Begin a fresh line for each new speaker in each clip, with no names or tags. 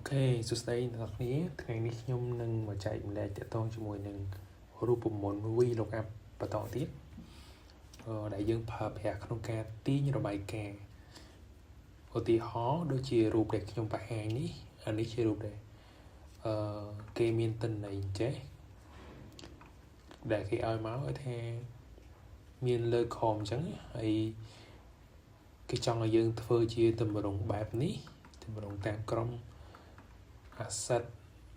Ok,សួស្តីអ្នកនរគ្នាថ្ងៃនេះខ្ញុំនឹងមកចែកម្លែកទាក់ទងជាមួយនឹងរូបមន្ត VLOOKUP បន្តទៀតដែលយើងប្រើប្រាស់ក្នុងការទាញរបាយការណ៍ឧទាហរណ៍ដូចជារូបដែលខ្ញុំបង្ហាញនេះអានេះជារូបដែលគេមានទិន្នន័យចេះដែលគេឲ្យមកឲ្យថាមានលើខមអញ្ចឹងហើយគេចង់ឲ្យយើងធ្វើជាទម្រង់បែបនេះទម្រង់តាមក្រុមasset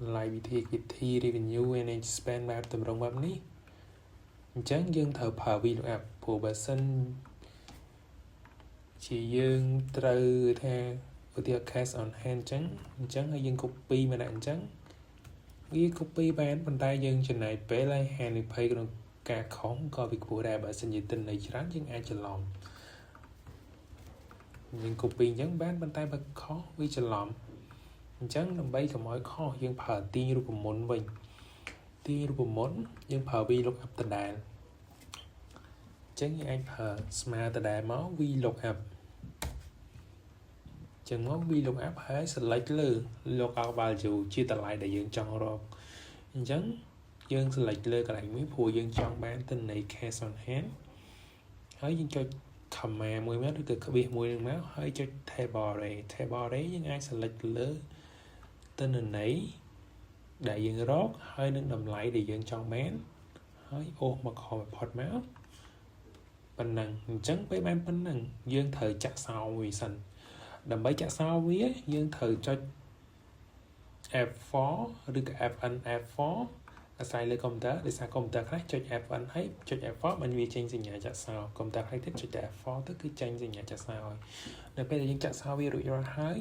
liability revenue and expense បែបទម្រង់បែបនេះអញ្ចឹងយើងត្រូវប្រើ VLOOKUP ព្រោះបើសិនជាយើងត្រូវថាឧទាហរណ៍ cash on hand អញ្ចឹងហើយយើង copy មកដាក់អញ្ចឹងវា copy បានប៉ុន្តែយើងចំណាយពេលហើយហានិភ័យក្នុងការខុសក៏វាខ្ពស់ដែរបើសិនជាទិន្នន័យច្រើនយើងអាចច្រឡំយើង copy អញ្ចឹងបានប៉ុន្តែបើខុសវាច្រឡំអញ្ចឹងដើម្បីកុំឲ្យខុសយើងប្រើទាញរូបមន្តវិញទាញរូបមន្តយើងប្រើ VLOOKUP ដដែលអញ្ចឹងយើងអាចប្រើស្មើដដែលមក VLOOKUP អញ្ចឹងមក VLOOKUP ហើយ select លើ lookup value ជាតម្លៃដែលយើងចង់រកអញ្ចឹងយើង select លើកន្លែងមួយព្រោះយើងចង់បានទិន្នន័យ cash on hand ហើយយើងចុច comma មួយមកឬក៏ក្បៀសមួយនឹងមកហើយចុច table array យើងអាច select លើទិន្នន័យដែលយើងរកហើយនឹងតម្លៃដែលយើងចង់បានហើយអូសមកខមផុតមកប៉ុណ្ណឹងអញ្ចឹងពេលបានប៉ុណ្ណឹងយើងត្រូវចាក់សោវាសិនដើម្បីចាក់សោវាយើងត្រូវចុច F4 ឬក៏ FN F4 អាស្រ័យលើកុំព្យូទ័រដោយសារកុំព្យូទ័រខ្លះចុច FN ហើយចុច F4 បានវាចេញសញ្ញាចាក់សោកុំព្យូទ័រខ្លះទៀតចុចតែ F4 ទៅគឺចេញសញ្ញាចាក់សោហើយនៅពេលដែលយើងចាក់សោវារួចរាល់ហើយ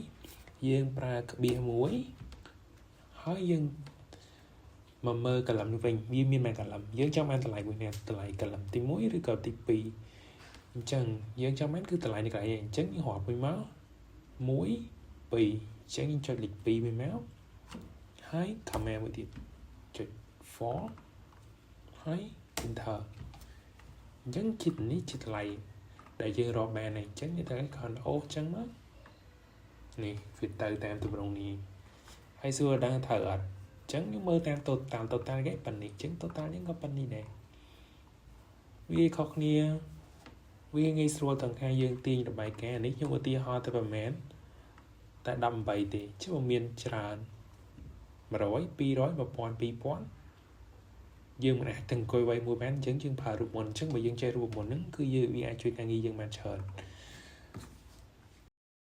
យើងប្រើក្បៀសមួយហើយយើងមកមើលកលឹមនេះវិញវាមានមួយកលឹមយើងចង់បានតម្លៃមួយនេះតម្លៃកលឹមទី1ឬក៏ទី2អញ្ចឹងយើងចង់បានគឺតម្លៃនេះកន្លែងអញ្ចឹងយើងរាប់មួយមក1 2អញ្ចឹងយើងចុចលេខ2មួយមកហើយ comma មួយទៀតចុច 4 ហើយ enter អញ្ចឹងជាតិនេះជាតម្លៃដែលយើងរកបានហើយអញ្ចឹងយើងត្រូវ control អញ្ចឹងមកនេះវាទៅតាមទម្រង់នេះហើយសួរដល់ត្រូវអត់អញ្ចឹងយើងមើលតាម total គេប៉ុណ្នេះអញ្ចឹង total យើងក៏ប៉ុណ្នេះដែរវាខុសគ្នាវាងាយស្រួលទាំងថាយើងទាញរបាយការណ៍នេះខ្ញុំឧទាហរណ៍ទៅប្រហែលតែ18ទេchứមិនមានច្រើន100 200 1000 2000យើងមិនអាចទាំងអង្គុយໄວមួយបានអញ្ចឹងយើងប្រើរូបមន្តអញ្ចឹងបើយើងចេះរូបមន្តហ្នឹងគឺយើងវាអាចជួយការងារយើងបានច្រើន